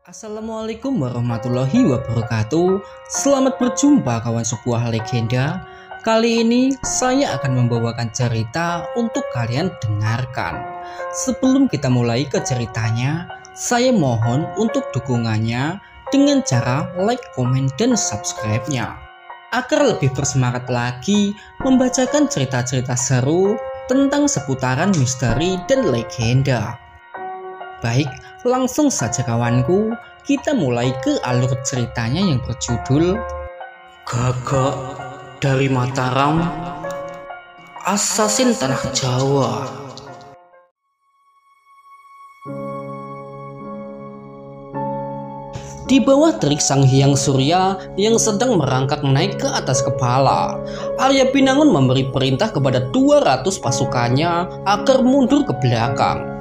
Assalamualaikum warahmatullahi wabarakatuh. Selamat berjumpa kawan sebuah legenda. Kali ini saya akan membawakan cerita untuk kalian dengarkan. Sebelum kita mulai ke ceritanya, saya mohon untuk dukungannya dengan cara like, komen, dan subscribe-nya agar lebih bersemangat lagi membacakan cerita-cerita seru tentang seputaran misteri dan legenda. Baik, langsung saja kawanku, kita mulai ke alur ceritanya yang berjudul Gagak dari Mataram, Asasin Tanah Jawa. Di bawah terik Sang Hyang Surya yang sedang merangkak naik ke atas kepala, Arya Pinangun memberi perintah kepada 200 pasukannya agar mundur ke belakang.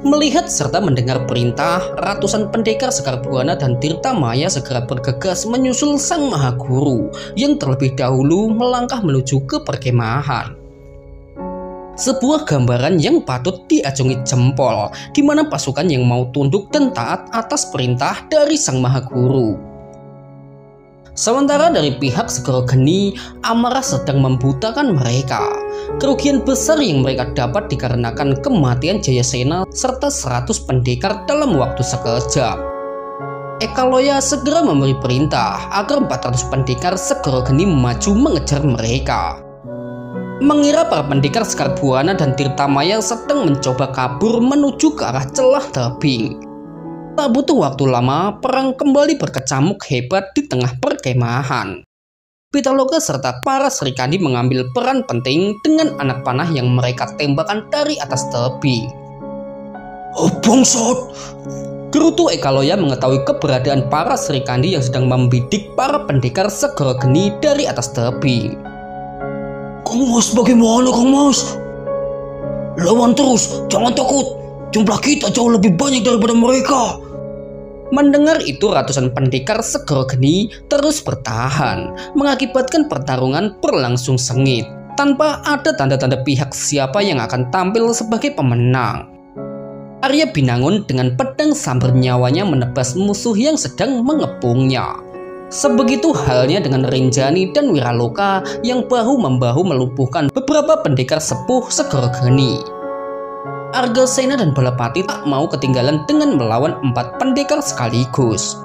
Melihat serta mendengar perintah, ratusan pendekar Sekar Buana dan Tirta Maya segera bergegas menyusul Sang Maha Guru yang terlebih dahulu melangkah menuju ke perkemahan. Sebuah gambaran yang patut diacungi jempol, di mana pasukan yang mau tunduk dan taat atas perintah dari Sang Maha Guru. Sementara dari pihak Segoro Geni, amarah sedang membutakan mereka. Kerugian besar yang mereka dapat dikarenakan kematian Jayasena serta 100 pendekar dalam waktu sekejap. Ekaloya segera memberi perintah agar 400 pendekar Segoro Geni maju mengejar mereka. Mengira para pendekar Sekar Buana dan Tirta Maya sedang mencoba kabur menuju ke arah celah tebing. Tak butuh waktu lama, perang kembali berkecamuk hebat di tengah perkemahan. Pitaloka serta para Serikandi mengambil peran penting dengan anak panah yang mereka tembakan dari atas tebing. "Oh, bangsat!" gerutu Ekaloya mengetahui keberadaan para Serikandi yang sedang membidik para pendekar Segoro Geni dari atas tebing. "Kang Mas, bagaimana Kang Mas? Lawan terus, jangan takut. Jumlah kita jauh lebih banyak daripada mereka." Mendengar itu, ratusan pendekar Segoro Geni terus bertahan, mengakibatkan pertarungan berlangsung sengit tanpa ada tanda-tanda pihak siapa yang akan tampil sebagai pemenang. Arya Pinangun dengan pedang sambar nyawanya menebas musuh yang sedang mengepungnya. Sebegitu halnya dengan Rinjani dan Wiraloka yang bahu-membahu melumpuhkan beberapa pendekar sepuh Segoro Geni. Argasena dan Balapati tak mau ketinggalan dengan melawan 4 pendekar sekaligus.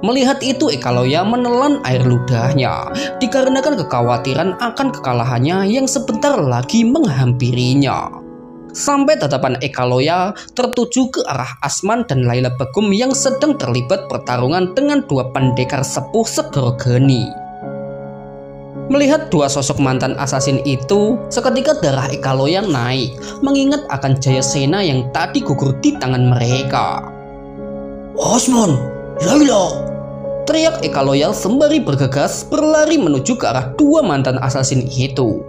Melihat itu, Ekaloya menelan air ludahnya dikarenakan kekhawatiran akan kekalahannya yang sebentar lagi menghampirinya. Sampai tatapan Ekaloya tertuju ke arah Asman dan Laila Begum yang sedang terlibat pertarungan dengan 2 pendekar sepuh Segoro Geni. Melihat 2 sosok mantan asasin itu, seketika darah Ekaloya naik, mengingat akan Jayasena yang tadi gugur di tangan mereka. "Asman, Laila!" teriak Ekaloya sembari bergegas berlari menuju ke arah 2 mantan asasin itu.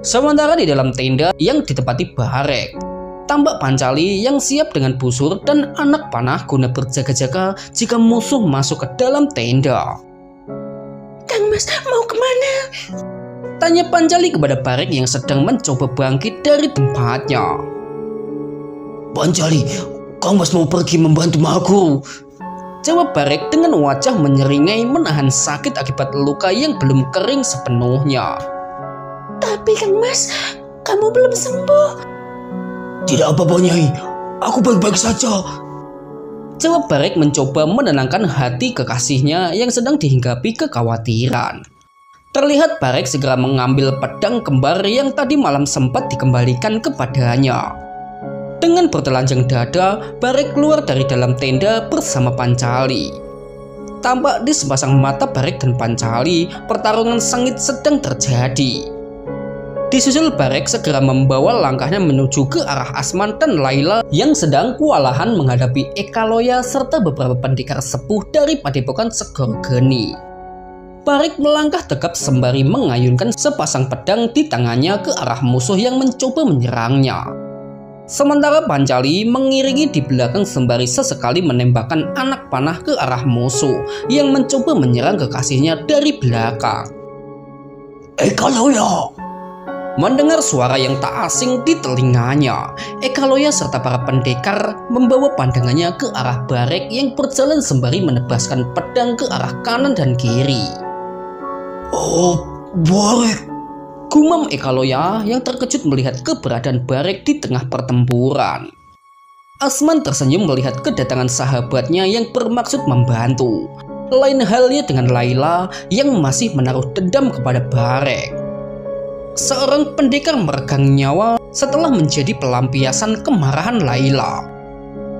Sementara di dalam tenda yang ditempati Barek, tampak Pancali yang siap dengan busur dan anak panah guna berjaga-jaga jika musuh masuk ke dalam tenda. "Kang Mas, mau kemana?" tanya Pancali kepada Barek yang sedang mencoba bangkit dari tempatnya. "Pancali, Kang Mas mau pergi membantu Maha Guru," jawab Barek dengan wajah menyeringai menahan sakit akibat luka yang belum kering sepenuhnya. "Tapi Kang Mas, kamu belum sembuh." "Tidak apa-apa Nyai, aku baik-baik saja," jawab Barek mencoba menenangkan hati kekasihnya yang sedang dihinggapi kekhawatiran. Terlihat Barek segera mengambil pedang kembar yang tadi malam sempat dikembalikan kepadanya. Dengan bertelanjang dada, Barek keluar dari dalam tenda bersama Pancali. Tampak di sepasang mata Barek dan Pancali, pertarungan sengit sedang terjadi. Disusul Barek segera membawa langkahnya menuju ke arah Asman dan Laila yang sedang kewalahan menghadapi Ekaloya serta beberapa pendekar sepuh dari padepokan Segoro Geni. Barek melangkah tegap sembari mengayunkan sepasang pedang di tangannya ke arah musuh yang mencoba menyerangnya. Sementara Pancali mengiringi di belakang sembari sesekali menembakkan anak panah ke arah musuh yang mencoba menyerang kekasihnya dari belakang. "Ekaloya!" Mendengar suara yang tak asing di telinganya, Ekaloya serta para pendekar membawa pandangannya ke arah Barek yang berjalan sembari menebaskan pedang ke arah kanan dan kiri. Oh, Barek, gumam Ekaloya yang terkejut melihat keberadaan Barek di tengah pertempuran. Asman tersenyum melihat kedatangan sahabatnya yang bermaksud membantu. Lain halnya dengan Layla yang masih menaruh dendam kepada Barek. Seorang pendekar meregang nyawa setelah menjadi pelampiasan kemarahan Layla.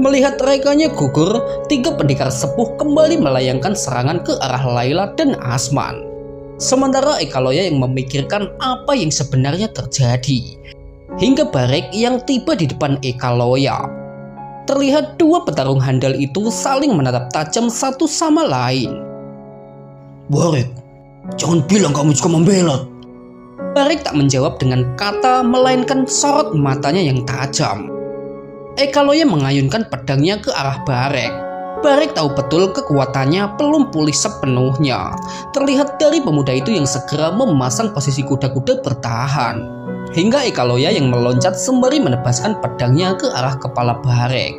Melihat rekanya gugur, 3 pendekar sepuh kembali melayangkan serangan ke arah Layla dan Asman. Sementara Ekaloya yang memikirkan apa yang sebenarnya terjadi. Hingga Barek yang tiba di depan Ekaloya. Terlihat 2 petarung handal itu saling menatap tajam satu sama lain. Barek, jangan bilang kamu juga membela. Barek tak menjawab dengan kata, melainkan sorot matanya yang tajam. Ekaloya mengayunkan pedangnya ke arah Barek. Barek tahu betul kekuatannya belum pulih sepenuhnya. Terlihat dari pemuda itu yang segera memasang posisi kuda-kuda bertahan. Hingga Ekaloya yang meloncat sembari menebaskan pedangnya ke arah kepala Barek.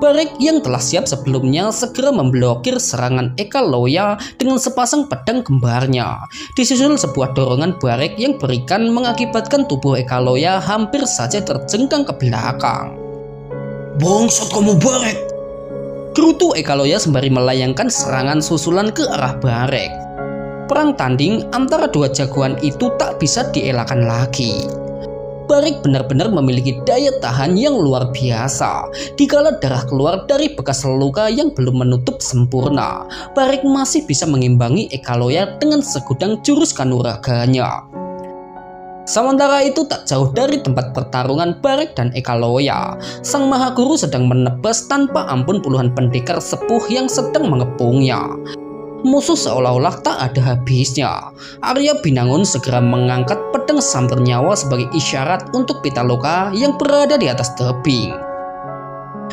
Barek yang telah siap sebelumnya segera memblokir serangan Ekaloya dengan sepasang pedang kembarnya. Disusul sebuah dorongan Barek yang berikan mengakibatkan tubuh Ekaloya hampir saja terjengkang ke belakang. Bangsat kamu, Barek! Gerutu Ekaloya sembari melayangkan serangan susulan ke arah Barek. Perang tanding antara 2 jagoan itu tak bisa dielakkan lagi. Barek benar-benar memiliki daya tahan yang luar biasa. Dikala darah keluar dari bekas luka yang belum menutup sempurna, Barek masih bisa mengimbangi Ekaloya dengan segudang jurus kanuraganya. Sementara itu tak jauh dari tempat pertarungan Barek dan Ekaloya, sang Mahaguru sedang menebas tanpa ampun puluhan pendekar sepuh yang sedang mengepungnya. Musuh seolah-olah tak ada habisnya. Arya Binangun segera mengangkat pedang sambar nyawa sebagai isyarat untuk Pitaloka yang berada di atas tebing.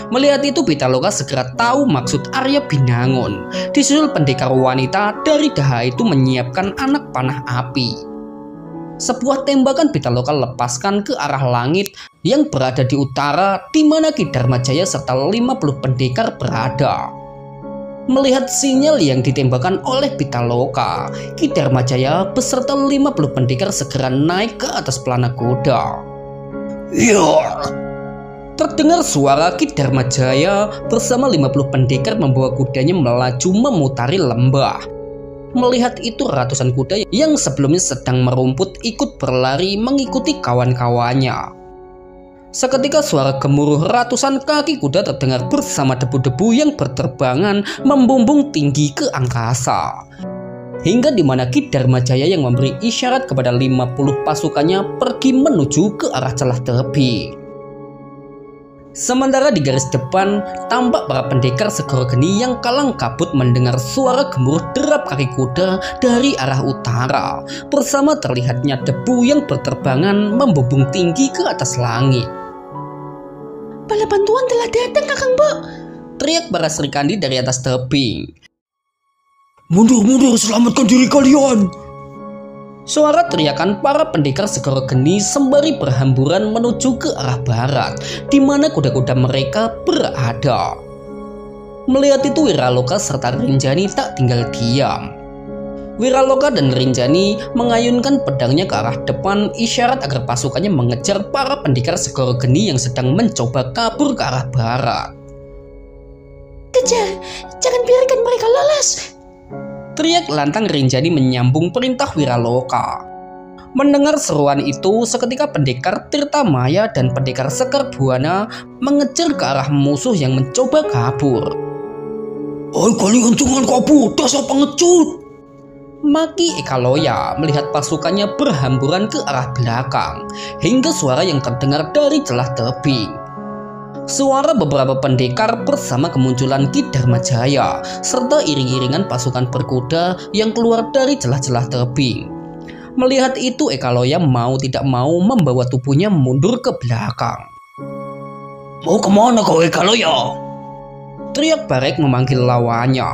Melihat itu Pitaloka segera tahu maksud Arya Binangun. Disusul pendekar wanita dari Daha itu menyiapkan anak panah api. Sebuah tembakan Pitaloka lepaskan ke arah langit yang berada di utara, di mana Ki Dharmajaya serta 50 pendekar berada. Melihat sinyal yang ditembakkan oleh Pitaloka, Ki Dharmajaya beserta 50 pendekar segera naik ke atas pelana kuda. Ya! Terdengar suara Ki Dharmajaya bersama 50 pendekar membawa kudanya melaju memutari lembah. Melihat itu ratusan kuda yang sebelumnya sedang merumput ikut berlari mengikuti kawan-kawannya. Seketika suara gemuruh ratusan kaki kuda terdengar bersama debu-debu yang berterbangan membumbung tinggi ke angkasa. Hingga di mana Ki Dharmajaya yang memberi isyarat kepada 50 pasukannya pergi menuju ke arah celah tebing. Sementara di garis depan tampak para pendekar segoro geni yang kalang kabut mendengar suara gemuruh derap kaki kuda dari arah utara, bersama terlihatnya debu yang berterbangan membumbung tinggi ke atas langit. Bala bantuan telah datang, Kakang Bo, teriak para Serikandi dari atas tebing. Mundur, mundur, selamatkan diri kalian! Suara teriakan para pendekar segoro geni sembari berhamburan menuju ke arah barat, di mana kuda-kuda mereka berada. Melihat itu Wiraloka serta Rinjani tak tinggal diam. Wiraloka dan Rinjani mengayunkan pedangnya ke arah depan, isyarat agar pasukannya mengejar para pendekar segoro geni yang sedang mencoba kabur ke arah barat. Kejar, jangan biarkan mereka lolos, teriak lantang Rinjani menyambung perintah Wiraloka. Mendengar seruan itu, seketika pendekar Tirtamaya dan pendekar Sekar Buana mengejar ke arah musuh yang mencoba kabur. Oi, kalian jangan kabur, dasar pengecut! Maki Ekaloya melihat pasukannya berhamburan ke arah belakang, hingga suara yang terdengar dari celah tebing. Suara beberapa pendekar bersama kemunculan Ki Dharmajaya serta iring-iringan pasukan berkuda yang keluar dari celah-celah tebing. Melihat itu Ekaloya mau tidak mau membawa tubuhnya mundur ke belakang. Mau kemana kau, Ekaloya? Teriak Barek memanggil lawannya.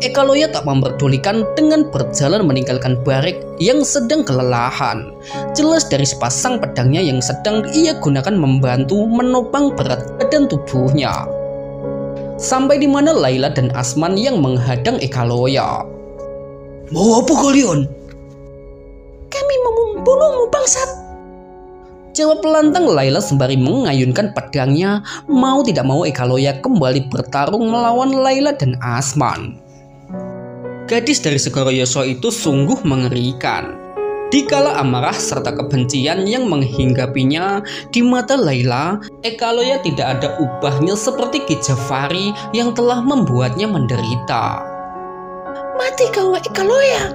Ekaloya tak memperdulikan dengan berjalan meninggalkan Barek yang sedang kelelahan. Jelas dari sepasang pedangnya yang sedang ia gunakan membantu menopang berat badan tubuhnya. Sampai di mana Layla dan Asman yang menghadang Ekaloya. Mau apa kalian? Kami mau membunuhmu, bangsat. Jawab lantang Layla sembari mengayunkan pedangnya. Mau tidak mau Ekaloya kembali bertarung melawan Layla dan Asman. Gadis dari Segoro Yosua itu sungguh mengerikan. Dikala amarah serta kebencian yang menghinggapinya di mata Layla, Ekaloya tidak ada ubahnya seperti Ki Jafari yang telah membuatnya menderita. Mati kau, Ekaloya!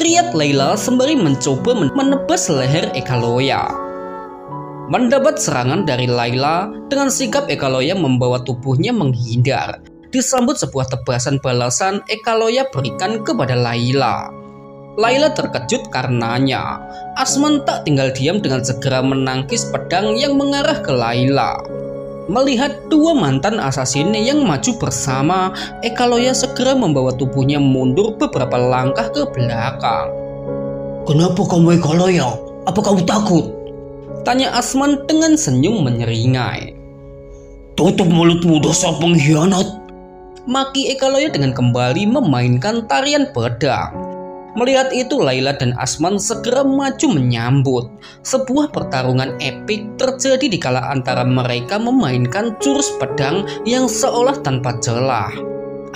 Teriak Layla sembari mencoba menebas leher Ekaloya. Mendapat serangan dari Layla, dengan sigap Ekaloya membawa tubuhnya menghindar. Disambut sebuah tebasan balasan Ekaloya berikan kepada Layla. Layla terkejut karenanya. Asman tak tinggal diam dengan segera menangkis pedang yang mengarah ke Layla. Melihat dua mantan asasin yang maju bersama, Ekaloya segera membawa tubuhnya mundur beberapa langkah ke belakang. Kenapa kamu Ekaloya? Apa kamu takut? Tanya Asman dengan senyum menyeringai. Tutup mulutmu, dasar pengkhianat! Maki Ekaloya dengan kembali memainkan tarian pedang. Melihat itu Layla dan Asman segera maju menyambut. Sebuah pertarungan epik terjadi dikala antara mereka memainkan jurus pedang yang seolah tanpa celah.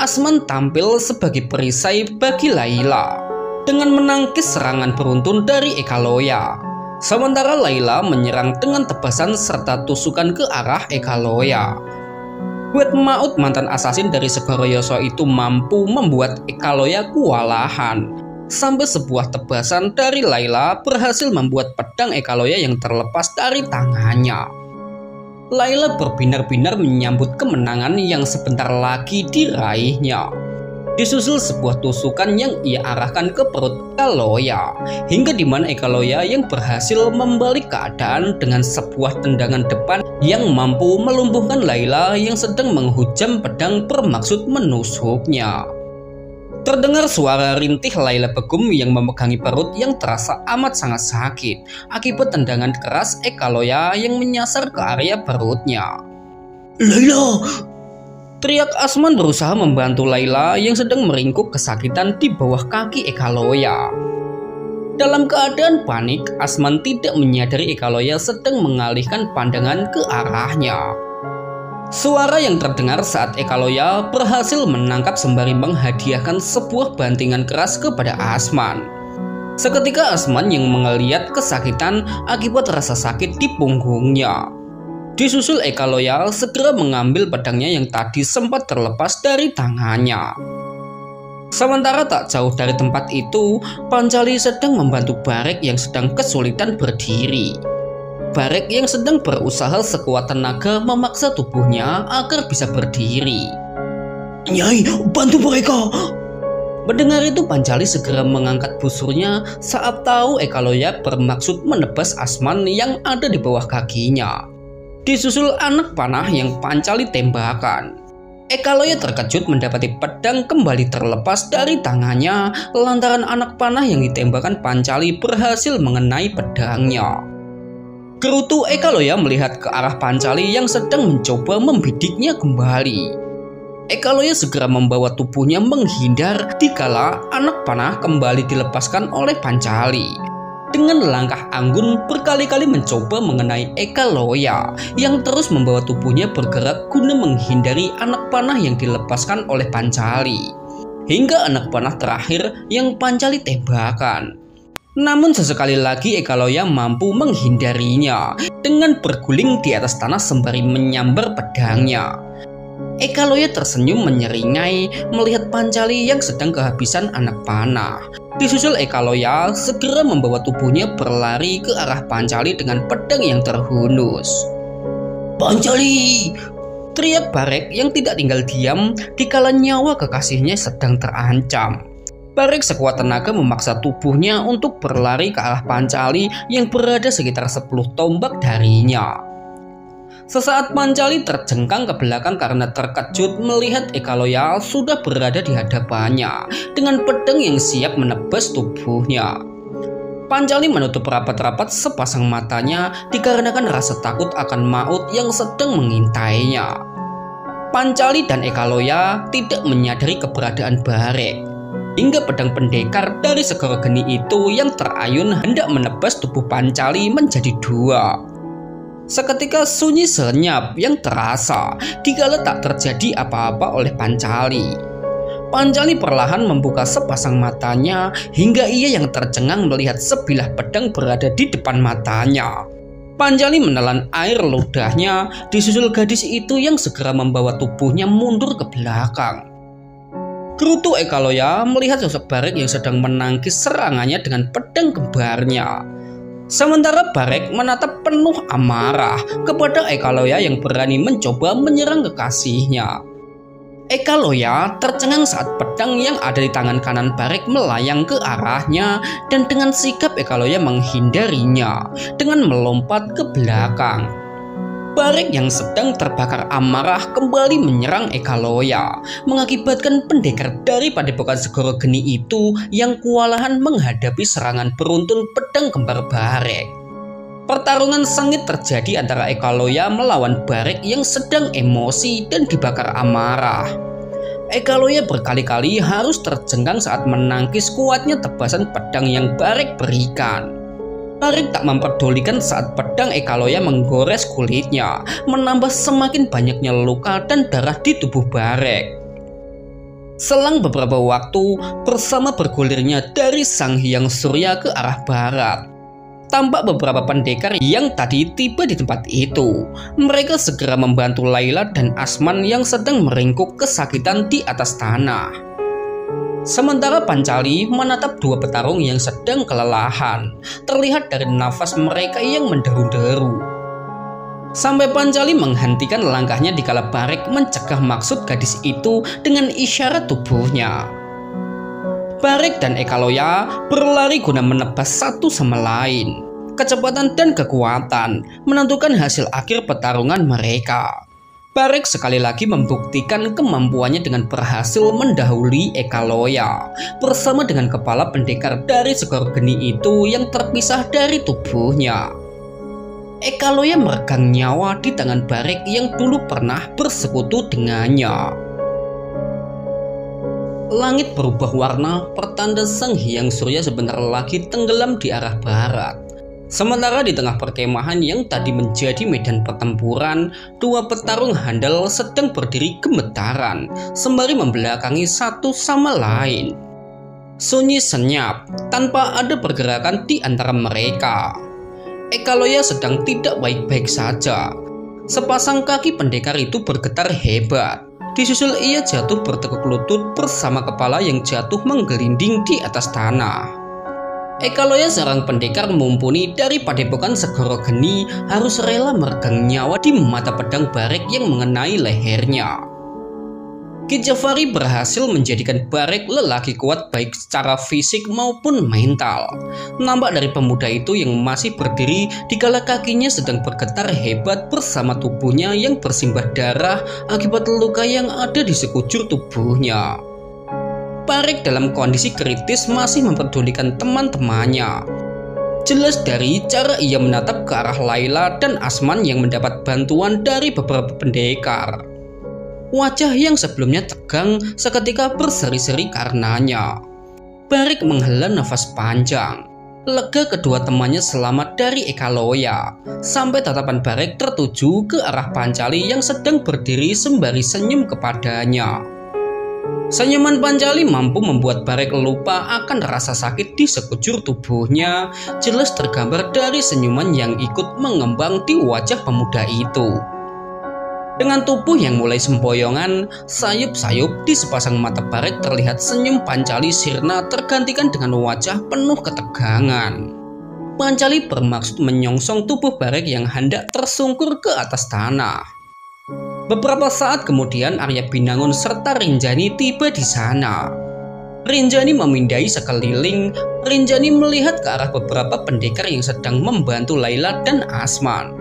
Asman tampil sebagai perisai bagi Layla dengan menangkis serangan beruntun dari Ekaloya. Sementara Layla menyerang dengan tebasan serta tusukan ke arah Ekaloya. Buat maut mantan asasin dari Segoro Yosua itu mampu membuat Ekaloya kewalahan. Sampai sebuah tebasan dari Layla berhasil membuat pedang Ekaloya yang terlepas dari tangannya. Layla berbinar-binar menyambut kemenangan yang sebentar lagi diraihnya. Disusul sebuah tusukan yang ia arahkan ke perut Ekaloya, hingga di mana Ekaloya yang berhasil membalik keadaan dengan sebuah tendangan depan yang mampu melumpuhkan Layla yang sedang menghujam pedang bermaksud menusuknya. Terdengar suara rintih Layla Begum yang memegangi perut yang terasa amat sangat sakit akibat tendangan keras Ekaloya yang menyasar ke area perutnya. Layla! Teriak Asman berusaha membantu Layla yang sedang meringkuk kesakitan di bawah kaki Ekaloya. Dalam keadaan panik, Asman tidak menyadari Ekaloya sedang mengalihkan pandangan ke arahnya. Suara yang terdengar saat Ekaloya berhasil menangkap sembari menghadiahkan sebuah bantingan keras kepada Asman. Seketika Asman yang melihat kesakitan akibat rasa sakit di punggungnya. Disusul Ekaloya segera mengambil pedangnya yang tadi sempat terlepas dari tangannya. Sementara tak jauh dari tempat itu, Pancali sedang membantu Barek yang sedang kesulitan berdiri. Barek yang sedang berusaha sekuat tenaga memaksa tubuhnya agar bisa berdiri. Nyai, bantu mereka! Mendengar itu Pancali segera mengangkat busurnya saat tahu Ekaloya bermaksud menebas Asman yang ada di bawah kakinya. Disusul anak panah yang Pancali tembakan. Ekaloya terkejut mendapati pedang kembali terlepas dari tangannya lantaran anak panah yang ditembakkan Pancali berhasil mengenai pedangnya. Gerutu Ekaloya melihat ke arah Pancali yang sedang mencoba membidiknya kembali. Ekaloya segera membawa tubuhnya menghindar dikala anak panah kembali dilepaskan oleh Pancali. Dengan langkah anggun berkali-kali mencoba mengenai Ekaloya yang terus membawa tubuhnya bergerak guna menghindari anak panah yang dilepaskan oleh Pancali. Hingga anak panah terakhir yang Pancali tembakan. Namun sesekali lagi Ekaloya mampu menghindarinya dengan berguling di atas tanah sembari menyambar pedangnya. Ekaloya tersenyum menyeringai melihat Pancali yang sedang kehabisan anak panah. Disusul Ekaloya segera membawa tubuhnya berlari ke arah Pancali dengan pedang yang terhunus. Pancali! Teriak Barek yang tidak tinggal diam dikala nyawa kekasihnya sedang terancam. Barek sekuat tenaga memaksa tubuhnya untuk berlari ke arah Pancali yang berada sekitar 10 tombak darinya. Sesaat Pancali terjengkang ke belakang karena terkejut melihat Ekaloya sudah berada di hadapannya dengan pedang yang siap menebas tubuhnya. Pancali menutup rapat-rapat sepasang matanya dikarenakan rasa takut akan maut yang sedang mengintainya. Pancali dan Ekaloya tidak menyadari keberadaan Barek hingga pedang pendekar dari segoro geni itu yang terayun hendak menebas tubuh Pancali menjadi dua. Seketika sunyi senyap yang terasa dikala tak terjadi apa-apa oleh Pancali. Pancali perlahan membuka sepasang matanya hingga ia yang tercengang melihat sebilah pedang berada di depan matanya. Pancali menelan air ludahnya disusul gadis itu yang segera membawa tubuhnya mundur ke belakang. Gerutu Ekaloya melihat sosok Barek yang sedang menangkis serangannya dengan pedang kembarnya. Sementara Barek menatap penuh amarah kepada Ekaloya yang berani mencoba menyerang kekasihnya. Ekaloya tercengang saat pedang yang ada di tangan kanan Barek melayang ke arahnya dan dengan sigap Ekaloya menghindarinya dengan melompat ke belakang. Barek yang sedang terbakar amarah kembali menyerang Ekaloya, mengakibatkan pendekar dari padepokan segoro geni itu yang kewalahan menghadapi serangan beruntun pedang kembar Barek. Pertarungan sengit terjadi antara Ekaloya melawan Barek yang sedang emosi dan dibakar amarah. Ekaloya berkali-kali harus terjengkang saat menangkis kuatnya tebasan pedang yang Barek berikan. Barek tak memperdulikan saat pedang Ekaloya menggores kulitnya, menambah semakin banyaknya luka dan darah di tubuh Barek. Selang beberapa waktu, bersama bergulirnya dari Sang Hyang Surya ke arah barat, tampak beberapa pendekar yang tadi tiba di tempat itu. Mereka segera membantu Layla dan Asman yang sedang meringkuk kesakitan di atas tanah. Sementara Pancali menatap dua petarung yang sedang kelelahan, terlihat dari nafas mereka yang menderu-deru. Sampai Pancali menghentikan langkahnya dikala Barek mencegah maksud gadis itu dengan isyarat tubuhnya. Barek dan Ekaloya berlari guna menebas satu sama lain. Kecepatan dan kekuatan menentukan hasil akhir pertarungan mereka. Barek sekali lagi membuktikan kemampuannya dengan berhasil mendahului Ekaloya bersama dengan kepala pendekar dari segoro geni itu yang terpisah dari tubuhnya. Ekaloya meregang nyawa di tangan Barek yang dulu pernah bersekutu dengannya. Langit berubah warna, pertanda Sang Hyang Surya sebentar lagi tenggelam di arah barat. Sementara di tengah perkemahan yang tadi menjadi medan pertempuran, dua petarung handal sedang berdiri gemetaran, sembari membelakangi satu sama lain. Sunyi senyap, tanpa ada pergerakan di antara mereka. Ekaloya sedang tidak baik-baik saja. Sepasang kaki pendekar itu bergetar hebat. Disusul ia jatuh bertekuk lutut bersama kepala yang jatuh menggelinding di atas tanah. Ekaloya seorang pendekar mumpuni dari padepokan segoro geni harus rela meregang nyawa di mata pedang Barek yang mengenai lehernya. Ki Jafari berhasil menjadikan Barek lelaki kuat baik secara fisik maupun mental. Nampak dari pemuda itu yang masih berdiri dikala kakinya sedang bergetar hebat bersama tubuhnya yang bersimbah darah akibat luka yang ada di sekujur tubuhnya. Barek dalam kondisi kritis masih memperdulikan teman-temannya. Jelas dari cara ia menatap ke arah Layla dan Asman yang mendapat bantuan dari beberapa pendekar. Wajah yang sebelumnya tegang seketika berseri-seri karenanya. Barek menghela nafas panjang. Lega kedua temannya selamat dari Ekaloya. Sampai tatapan Barek tertuju ke arah Pancali yang sedang berdiri sembari senyum kepadanya. Senyuman Pancali mampu membuat Barek lupa akan rasa sakit di sekujur tubuhnya, jelas tergambar dari senyuman yang ikut mengembang di wajah pemuda itu. Dengan tubuh yang mulai sempoyongan, sayup-sayup di sepasang mata Barek terlihat senyum Pancali sirna tergantikan dengan wajah penuh ketegangan. Pancali bermaksud menyongsong tubuh Barek yang hendak tersungkur ke atas tanah. Beberapa saat kemudian Arya Binangun serta Rinjani tiba di sana. Rinjani memindai sekeliling. Rinjani melihat ke arah beberapa pendekar yang sedang membantu Layla dan Asman.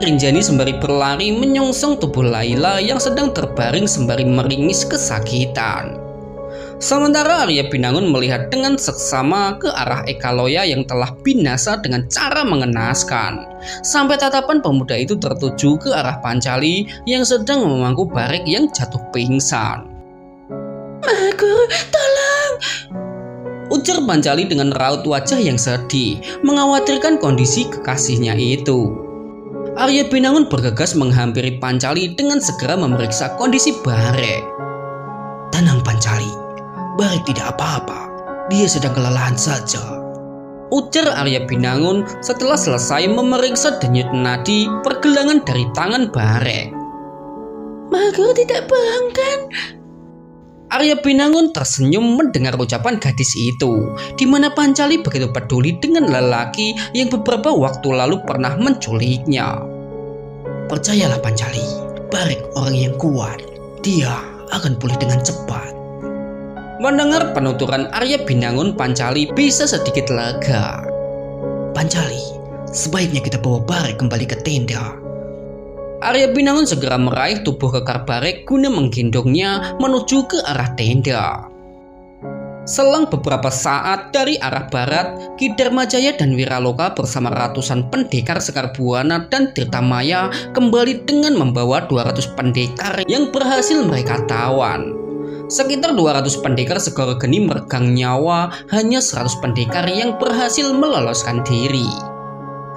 Rinjani sembari berlari menyongsong tubuh Laila yang sedang terbaring sembari meringis kesakitan. Sementara Arya Binangun melihat dengan seksama ke arah Ekaloya yang telah binasa dengan cara mengenaskan. Sampai tatapan pemuda itu tertuju ke arah Pancali yang sedang memangku Barik yang jatuh pingsan. Mahaguru, tolong! Ujar Pancali dengan raut wajah yang sedih, mengkhawatirkan kondisi kekasihnya itu. Arya Binangun bergegas menghampiri Pancali dengan segera memeriksa kondisi Barik. Tenang Pancali, Barik tidak apa-apa, dia sedang kelelahan saja. Ujar Arya Binangun setelah selesai memeriksa denyut nadi pergelangan dari tangan Barik. Mahaguru tidak bohong kan? Arya Binangun tersenyum mendengar ucapan gadis itu, di mana Pancali begitu peduli dengan lelaki yang beberapa waktu lalu pernah menculiknya. Percayalah Pancali, Barik orang yang kuat, dia akan pulih dengan cepat. Mendengar penuturan Arya Binangun, Pancali bisa sedikit lega. Pancali, sebaiknya kita bawa Barik kembali ke tenda. Arya Binangun segera meraih tubuh kekar Barik guna menggendongnya menuju ke arah tenda. Selang beberapa saat dari arah barat, Ki Dharmajaya dan Wiraloka bersama ratusan pendekar Sekar Buana dan Tirtamaya kembali dengan membawa 200 pendekar yang berhasil mereka tawan. Sekitar 200 pendekar Segoro Geni meregang nyawa, hanya 100 pendekar yang berhasil meloloskan diri.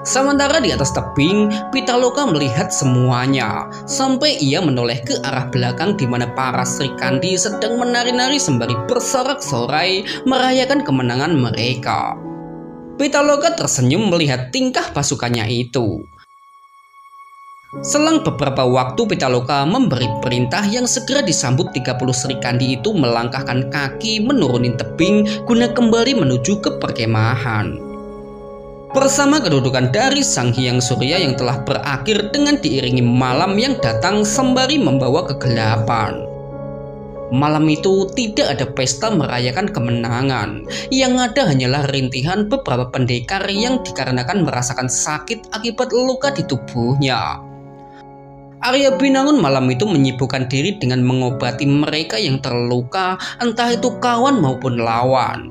Sementara di atas tebing, Pitaloka melihat semuanya, sampai ia menoleh ke arah belakang di mana para Sri Kandi sedang menari-nari sembari bersorak-sorai merayakan kemenangan mereka. Pitaloka tersenyum melihat tingkah pasukannya itu. Selang beberapa waktu, Pitaloka memberi perintah yang segera disambut 30 Sri Kandi itu melangkahkan kaki menuruni tebing guna kembali menuju ke perkemahan. Bersama kedudukan dari Sang Hyang Surya yang telah berakhir dengan diiringi malam yang datang sembari membawa kegelapan. Malam itu tidak ada pesta merayakan kemenangan, yang ada hanyalah rintihan beberapa pendekar yang dikarenakan merasakan sakit akibat luka di tubuhnya. Arya Binangun malam itu menyibukkan diri dengan mengobati mereka yang terluka, entah itu kawan maupun lawan.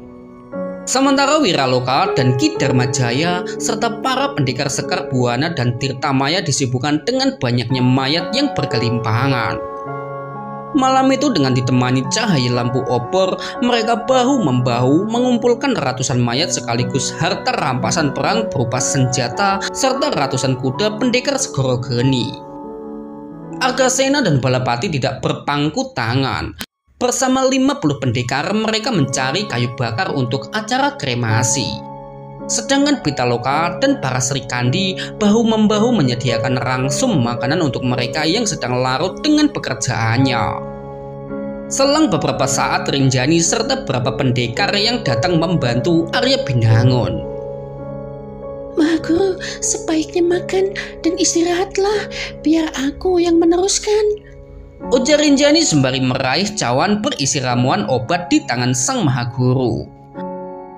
Sementara Wiraloka dan Ki Dharmajaya serta para pendekar Sekar Buana dan Tirtamaya disibukkan dengan banyaknya mayat yang bergelimpangan. Malam itu dengan ditemani cahaya lampu obor, mereka bahu-membahu mengumpulkan ratusan mayat sekaligus harta rampasan perang berupa senjata serta ratusan kuda pendekar Segoro Geni. Argasena dan Balapati tidak berpangku tangan. Bersama 50 pendekar mereka mencari kayu bakar untuk acara kremasi. Sedangkan Pitaloka dan para Sri Kandi bahu-membahu menyediakan rangsum makanan untuk mereka yang sedang larut dengan pekerjaannya. Selang beberapa saat, Rinjani serta beberapa pendekar yang datang membantu Arya Binangun. Mahaguru, sebaiknya makan dan istirahatlah, biar aku yang meneruskan. Ujar Rinjani sembari meraih cawan berisi ramuan obat di tangan Sang Mahaguru.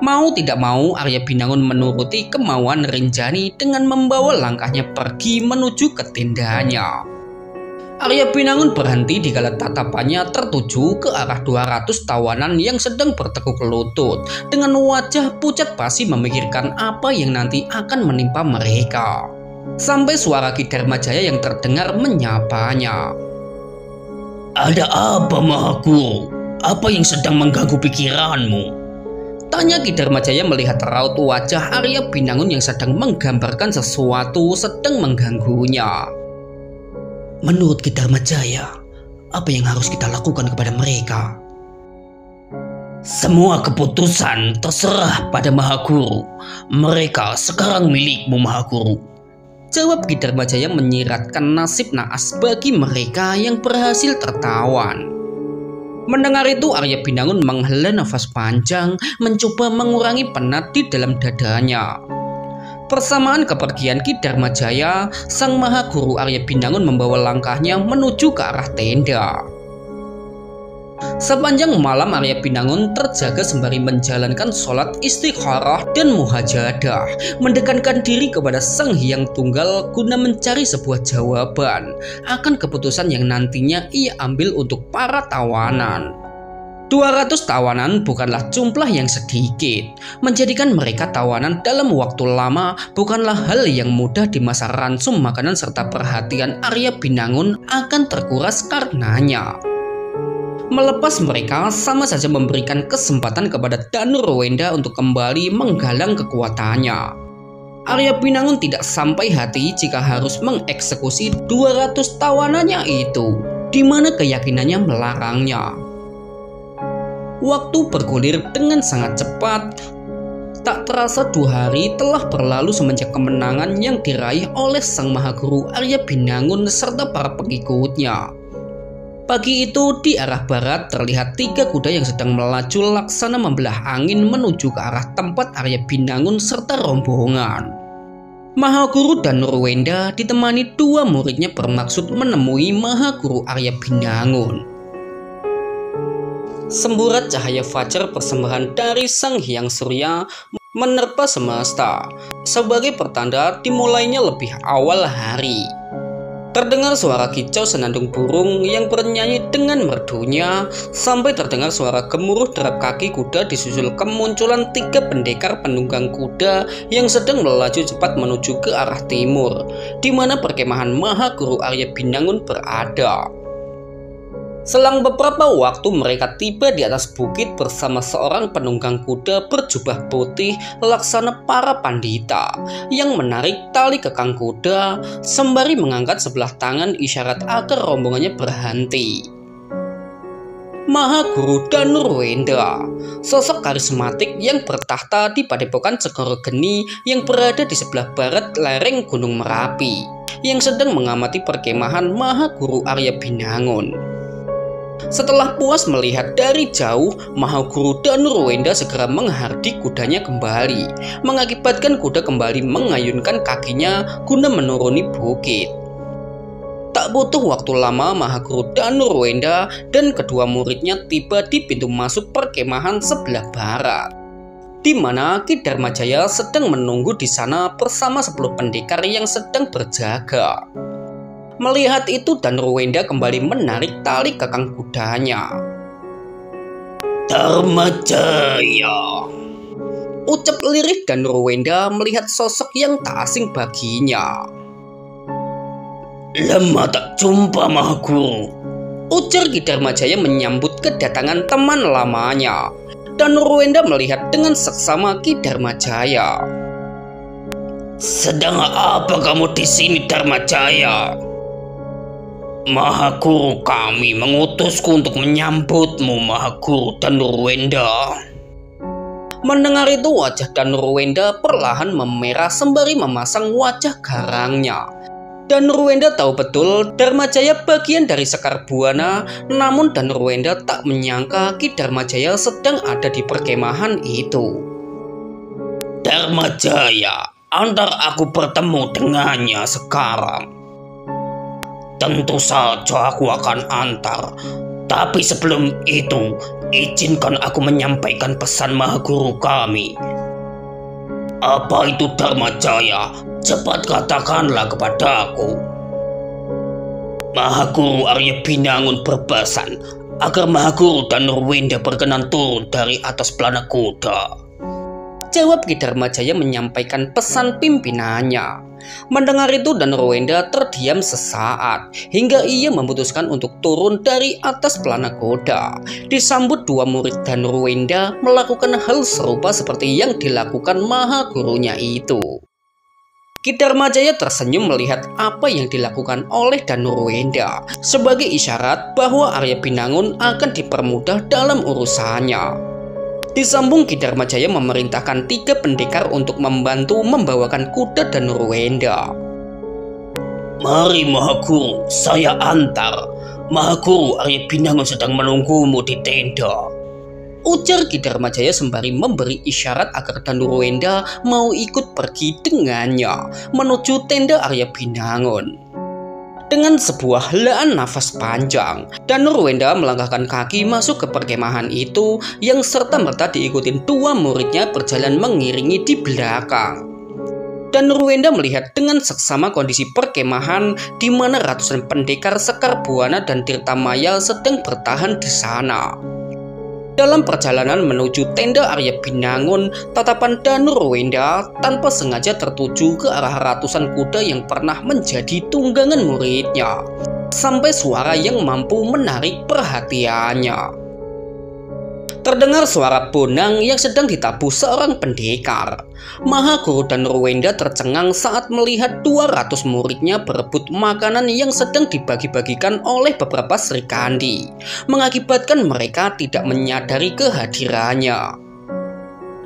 Mau tidak mau, Arya Binangun menuruti kemauan Rinjani dengan membawa langkahnya pergi menuju ke tendanya. Arya Binangun berhenti dikala tatapannya tertuju ke arah 200 tawanan yang sedang bertekuk lutut dengan wajah pucat pasi memikirkan apa yang nanti akan menimpa mereka. Sampai suara Ki Dharmajaya yang terdengar menyapanya. Ada apa Mahaguru? Apa yang sedang mengganggu pikiranmu? Tanya Ki Dharmajaya melihat raut wajah Arya Binangun yang sedang menggambarkan sesuatu sedang mengganggunya. Menurut Ki Dharmajaya, apa yang harus kita lakukan kepada mereka? Semua keputusan terserah pada Mahaguru. Mereka sekarang milikmu Mahaguru. Jawab Ki Dharmajaya menyiratkan nasib naas bagi mereka yang berhasil tertawan. Mendengar itu, Arya Binangun menghela nafas panjang, mencoba mengurangi penat di dalam dadanya. Bersamaan kepergian Ki Dharmajaya, Sang Mahaguru Arya Binangun membawa langkahnya menuju ke arah tenda. Sepanjang malam Arya Pinangun terjaga sembari menjalankan sholat istikharah dan muhajadah, mendekankan diri kepada Sang Hyang Tunggal guna mencari sebuah jawaban akan keputusan yang nantinya ia ambil untuk para tawanan. 200 tawanan bukanlah jumlah yang sedikit. Menjadikan mereka tawanan dalam waktu lama bukanlah hal yang mudah di masa ransum makanan serta perhatian Arya Pinangun akan terkuras karenanya. Melepas mereka sama saja memberikan kesempatan kepada Danurwenda untuk kembali menggalang kekuatannya. Arya Pinangun tidak sampai hati jika harus mengeksekusi 200 tawanannya itu, di mana keyakinannya melarangnya. Waktu bergulir dengan sangat cepat. Tak terasa 2 hari telah berlalu semenjak kemenangan yang diraih oleh Sang Mahaguru Arya Pinangun serta para pengikutnya. Pagi itu di arah barat terlihat 3 kuda yang sedang melaju laksana membelah angin menuju ke arah tempat Arya Pinangun serta rombongan. Mahaguru Danurwenda ditemani 2 muridnya bermaksud menemui Mahaguru Arya Pinangun. Semburat cahaya fajar persembahan dari Sang Hyang Surya menerpa semesta sebagai pertanda dimulainya lebih awal hari. Terdengar suara kicau senandung burung yang bernyanyi dengan merdunya, sampai terdengar suara gemuruh derap kaki kuda disusul kemunculan 3 pendekar penunggang kuda yang sedang melaju cepat menuju ke arah timur, di mana perkemahan Mahaguru Arya Pinangun berada. Selang beberapa waktu mereka tiba di atas bukit bersama seorang penunggang kuda berjubah putih laksana para pandita yang menarik tali kekang kuda sembari mengangkat sebelah tangan isyarat agar rombongannya berhenti. Mahaguru Danurwenda, sosok karismatik yang bertahta di Padepokan Segoro Geni yang berada di sebelah barat lereng Gunung Merapi, yang sedang mengamati perkemahan Mahaguru Arya Pinangun. Setelah puas melihat dari jauh, Mahaguru Danurwenda segera menghardik kudanya kembali, mengakibatkan kuda kembali mengayunkan kakinya guna menuruni bukit. Tak butuh waktu lama, Mahaguru Danurwenda dan kedua muridnya tiba di pintu masuk perkemahan sebelah barat, di mana Ki Dharmajaya sedang menunggu di sana bersama 10 pendekar yang sedang berjaga. Melihat itu, Danurwenda kembali menarik tali kekang kudanya. Dharmajaya, ucap lirih Danurwenda melihat sosok yang tak asing baginya. Lama tak jumpa Mahaguru, ujar Ki Dharmajaya menyambut kedatangan teman lamanya. Danurwenda melihat dengan seksama Ki Dharmajaya. Sedang apa kamu di sini, Dharmajaya? Mahaguru kami mengutusku untuk menyambutmu, Mahaguru Danurwenda. Mendengar itu, wajah Danurwenda perlahan memerah sembari memasang wajah garangnya. Danurwenda tahu betul Dharmajaya bagian dari Sekar Buana, namun Danurwenda tak menyangka Ki Dharmajaya sedang ada di perkemahan itu. Dharmajaya, antar aku bertemu dengannya sekarang. Tentu saja aku akan antar, tapi sebelum itu izinkan aku menyampaikan pesan Mahaguru kami. Apa itu, Dharmajaya? Cepat katakanlah kepadaku. Mahaguru Arya Pinangun berpesan agar Mahaguru Danurwenda berkenan turun dari atas pelana kuda, jawab Ki Dharmajaya menyampaikan pesan pimpinannya. Mendengar itu, Danurwenda terdiam sesaat hingga ia memutuskan untuk turun dari atas pelana kuda. Disambut 2 murid Danurwenda melakukan hal serupa seperti yang dilakukan Mahagurunya itu. Ki Dharmajaya tersenyum melihat apa yang dilakukan oleh Danurwenda sebagai isyarat bahwa Arya Pinangun akan dipermudah dalam urusannya. Disambung, Ki Dharmajaya memerintahkan 3 pendekar untuk membantu membawakan kuda Danurwenda. Mari Mahaguru, saya antar. Mahaguru Arya Pinangun sedang menunggumu di tenda, ujar Ki Dharmajaya sembari memberi isyarat agar Danurwenda mau ikut pergi dengannya menuju tenda Arya Pinangun. Dengan sebuah helaan nafas panjang, Danurwenda melangkahkan kaki masuk ke perkemahan itu yang serta-merta diikuti dua muridnya berjalan mengiringi di belakang. Danurwenda melihat dengan seksama kondisi perkemahan di mana ratusan pendekar Sekar Buana dan Tirtamaya sedang bertahan di sana. Dalam perjalanan menuju tenda Arya Binangun, tatapan Danurwenda tanpa sengaja tertuju ke arah ratusan kuda yang pernah menjadi tunggangan muridnya, sampai suara yang mampu menarik perhatiannya. Terdengar suara bonang yang sedang ditabuh seorang pendekar. Mahaguru Danurwenda tercengang saat melihat 200 muridnya berebut makanan yang sedang dibagi-bagikan oleh beberapa Srikandi, mengakibatkan mereka tidak menyadari kehadirannya.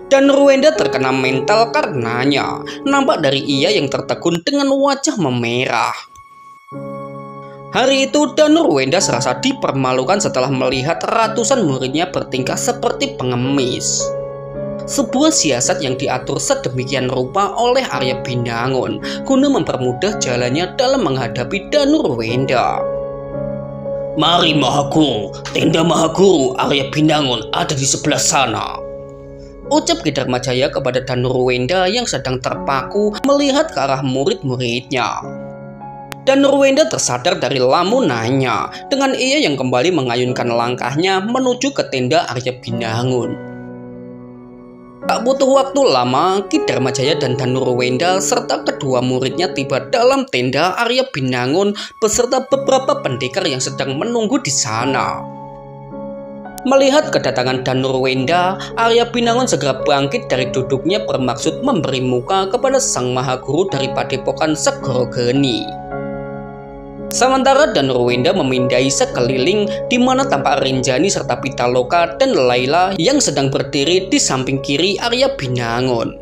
Danurwenda terkena mental karenanya. Nampak dari ia yang tertegun dengan wajah memerah. Hari itu Danurwenda serasa dipermalukan setelah melihat ratusan muridnya bertingkah seperti pengemis. Sebuah siasat yang diatur sedemikian rupa oleh Arya Binangun guna mempermudah jalannya dalam menghadapi Danurwenda. Mari Mahaguru, tenda Mahaguru Arya Binangun ada di sebelah sana, ucap Ki Dharmajaya kepada Danurwenda yang sedang terpaku melihat ke arah murid-muridnya. Danurwenda tersadar dari lamunannya dengan ia yang kembali mengayunkan langkahnya menuju ke tenda Arya Binangun. Tak butuh waktu lama, Ki Dharmajaya dan Danurwenda serta kedua muridnya tiba dalam tenda Arya Binangun beserta beberapa pendekar yang sedang menunggu di sana. Melihat kedatangan Danurwenda, Arya Binangun segera bangkit dari duduknya bermaksud memberi muka kepada sang Mahaguru dari Padepokan Segoro Geni. Sementara Danurwenda memindai sekeliling di mana tampak Rinjani serta Pitaloka dan Laila yang sedang berdiri di samping kiri Arya Binangun.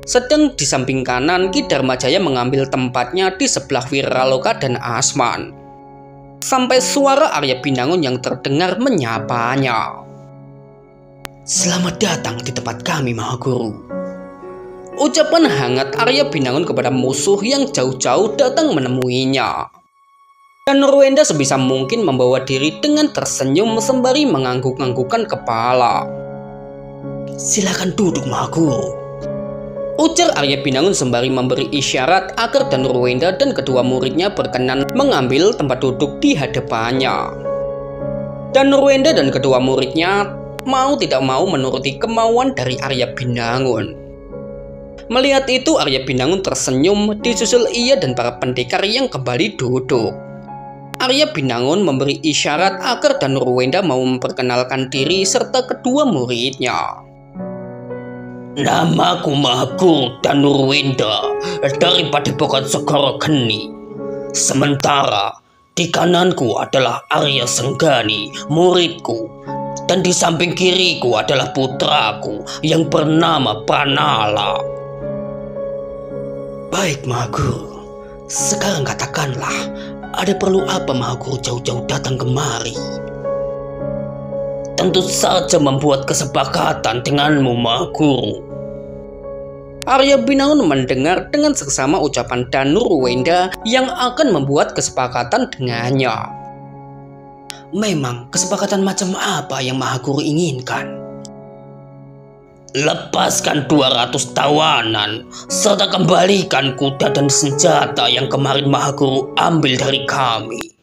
Sedang di samping kanan Ki Dharmajaya mengambil tempatnya di sebelah Wiraloka dan Asman. Sampai suara Arya Binangun yang terdengar menyapanya. Selamat datang di tempat kami Mahaguru. Ucapan hangat Arya Binangun kepada musuh yang jauh-jauh datang menemuinya. Danurwenda sebisa mungkin membawa diri dengan tersenyum sembari mengangguk-anggukkan kepala. Silakan duduk Mahaguru, ujar Arya Binangun sembari memberi isyarat agar Danurwenda dan kedua muridnya berkenan mengambil tempat duduk di hadapannya. Danurwenda dan kedua muridnya mau tidak mau menuruti kemauan dari Arya Binangun. Melihat itu Arya Binangun tersenyum, disusul ia dan para pendekar yang kembali duduk. Arya Binangun memberi isyarat agar Danurwenda mau memperkenalkan diri serta kedua muridnya. Namaku Mahaguru Danurwenda dari Padepokan Segoro Geni. Sementara di kananku adalah Arya Senggani, muridku, dan di samping kiriku adalah putraku yang bernama Pranala. Baik Mahaguru, sekarang katakanlah, ada perlu apa Mahaguru jauh-jauh datang kemari? Tentu saja membuat kesepakatan denganmu Mahaguru. Arya Binangun mendengar dengan seksama ucapan Danurwenda yang akan membuat kesepakatan dengannya. Memang kesepakatan macam apa yang Mahaguru inginkan? Lepaskan 200 tawanan, serta kembalikan kuda dan senjata yang kemarin Mahaguru ambil dari kami.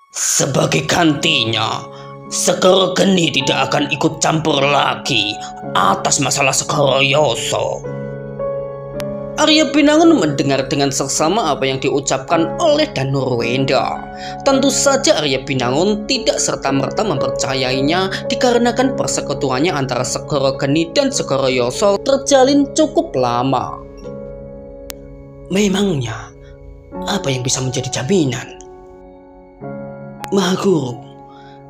Sebagai gantinya, Segoro Geni tidak akan ikut campur lagi atas masalah Segoro Yoso. Arya Binangun mendengar dengan seksama apa yang diucapkan oleh Danurwenda. Tentu saja Arya Binangun tidak serta-merta mempercayainya dikarenakan persekutuannya antara Segoro Geni dan Segoro Yoso terjalin cukup lama. Memangnya, apa yang bisa menjadi jaminan? Mahaguru,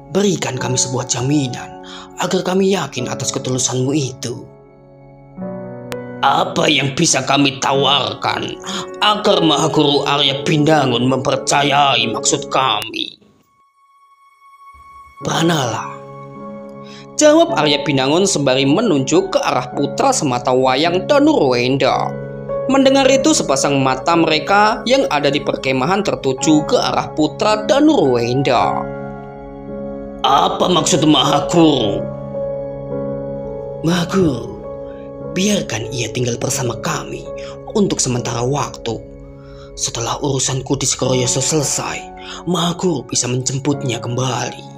berikan kami sebuah jaminan agar kami yakin atas ketulusanmu itu. Apa yang bisa kami tawarkan agar Mahaguru Arya Binangun mempercayai maksud kami? Pranala, jawab Arya Binangun sembari menunjuk ke arah putra sematawayang Danurwenda. Mendengar itu sepasang mata mereka yang ada di perkemahan tertuju ke arah putra Danurwenda. Apa maksud Mahaguru? Mahaguru, biarkan ia tinggal bersama kami untuk sementara waktu. Setelah urusanku di Sekoroyoso selesai, Mahaguru bisa menjemputnya kembali.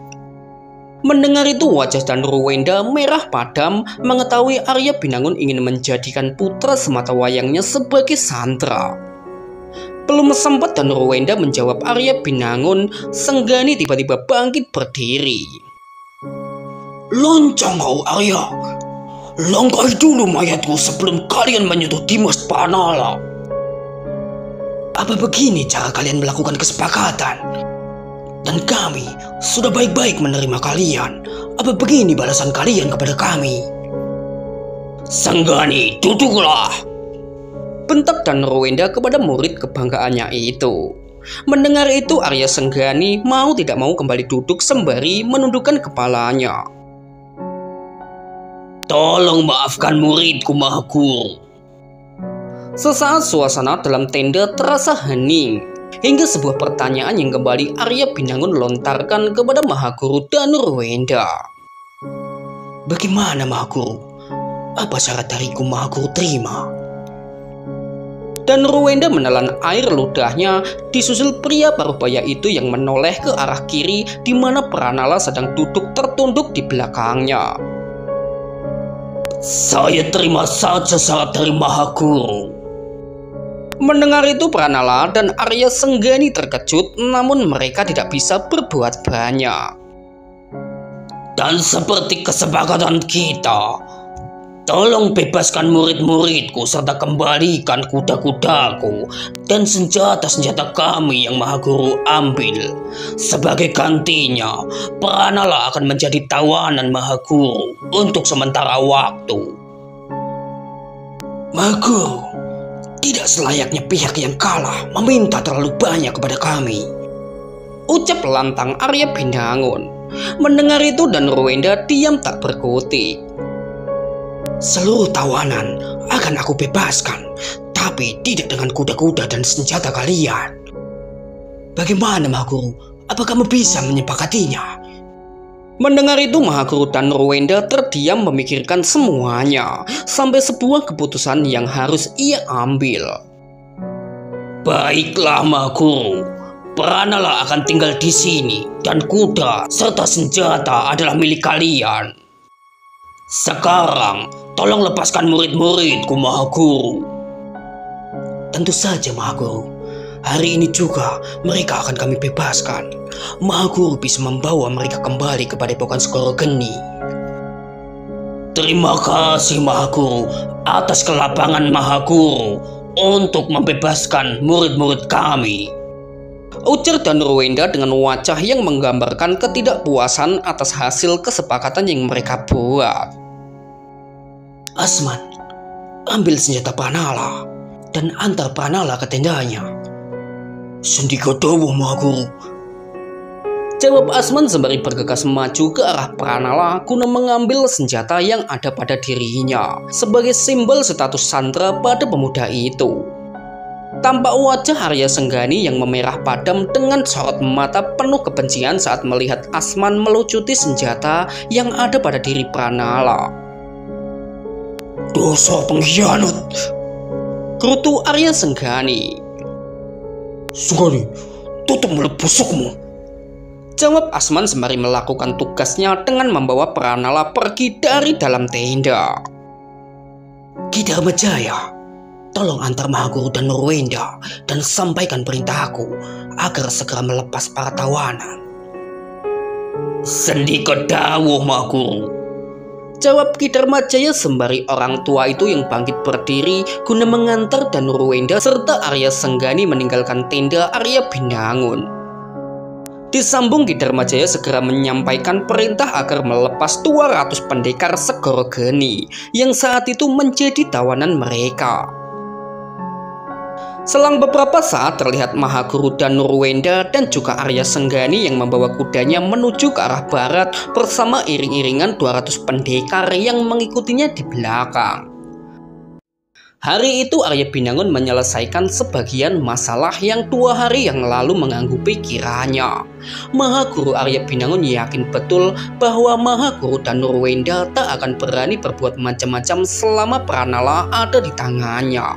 Mendengar itu wajah Danurwenda merah padam mengetahui Arya Binangun ingin menjadikan putra sematawayangnya sebagai sandera. Belum sempat Danurwenda menjawab Arya Binangun, Senggani tiba-tiba bangkit berdiri. Loncang kau Arya, langkai dulu mayatku sebelum kalian menyentuh Dimas Panala. Apa begini cara kalian melakukan kesepakatan? Dan kami sudah baik-baik menerima kalian. Apa begini balasan kalian kepada kami? Senggani, duduklah, bentak Danurwenda kepada murid kebanggaannya itu. Mendengar itu Arya Senggani mau tidak mau kembali duduk sembari menundukkan kepalanya. Tolong maafkan muridku Mahaguru. Sesaat suasana dalam tenda terasa hening, hingga sebuah pertanyaan yang kembali Arya Binangun lontarkan kepada Mahaguru Danurwenda. Bagaimana Mahaguru? Apa syarat dariku Mahaguru terima? Danurwenda menelan air ludahnya, disusul pria parubaya itu yang menoleh ke arah kiri di mana Pranala sedang duduk tertunduk di belakangnya. Saya terima saja syarat dari Mahaguru. Mendengar itu Pranala dan Arya Senggani terkejut, namun mereka tidak bisa berbuat banyak. Dan seperti kesepakatan kita, tolong bebaskan murid-muridku serta kembalikan kuda-kudaku dan senjata-senjata kami yang Mahaguru ambil. Sebagai gantinya, Pranala akan menjadi tawanan Mahaguru untuk sementara waktu. Mahaguru, tidak selayaknya pihak yang kalah meminta terlalu banyak kepada kami, ucap lantang Arya Binangun. Mendengar itu Danurwenda diam tak berkutik. Seluruh tawanan akan aku bebaskan, tapi tidak dengan kuda-kuda dan senjata kalian. Bagaimana Mahaguru? Apa kamu bisa menyepakatinya? Mendengar itu Mahaguru Danurwenda terdiam memikirkan semuanya sampai sebuah keputusan yang harus ia ambil. Baiklah Mahaguru, Pranala akan tinggal di sini dan kuda serta senjata adalah milik kalian. Sekarang tolong lepaskan murid-muridku Mahaguru. Tentu saja Mahaguru. Hari ini juga mereka akan kami bebaskan. Mahaguru bisa membawa mereka kembali ke Padepokan Sekorogeni. Terima kasih Mahaguru atas kelapangan Mahaguru untuk membebaskan murid-murid kami, ujar Danurwenda dengan wajah yang menggambarkan ketidakpuasan atas hasil kesepakatan yang mereka buat. Asman, ambil senjata Pranala dan antar Pranala ke tendanya. Sendika dawuh Mahaguru, jawab Asman sembari bergegas maju ke arah Pranala guna mengambil senjata yang ada pada dirinya sebagai simbol status sandera pada pemuda itu. Tampak wajah Arya Senggani yang memerah padam dengan sorot mata penuh kebencian saat melihat Asman melucuti senjata yang ada pada diri Pranala. Dosa pengkhianat, gerutu Arya Senggani. Senggani, tutup mulut busukmu, jawab Asman sembari melakukan tugasnya dengan membawa Pranala pergi dari dalam tenda. Ki Dharmajaya, tolong antar Mahaguru Danurwenda dan sampaikan perintahku agar segera melepas para tawanan. Sendika dawuh Mahaguru, jawab Ki Dharmajaya sembari orang tua itu yang bangkit berdiri guna mengantar Danurwenda serta Arya Senggani meninggalkan tenda Arya Binangun. Disambung Ki Dharmajaya segera menyampaikan perintah agar melepas 200 pendekar Segorogeni yang saat itu menjadi tawanan mereka. Selang beberapa saat terlihat Mahaguru Danurwenda dan juga Arya Senggani yang membawa kudanya menuju ke arah barat bersama iring-iringan 200 pendekar yang mengikutinya di belakang. Hari itu Arya Binangun menyelesaikan sebagian masalah yang 2 hari yang lalu mengganggu pikirannya. Mahaguru Arya Binangun yakin betul bahwa Mahaguru dan Nurwenda tak akan berani berbuat macam-macam selama Pranala ada di tangannya.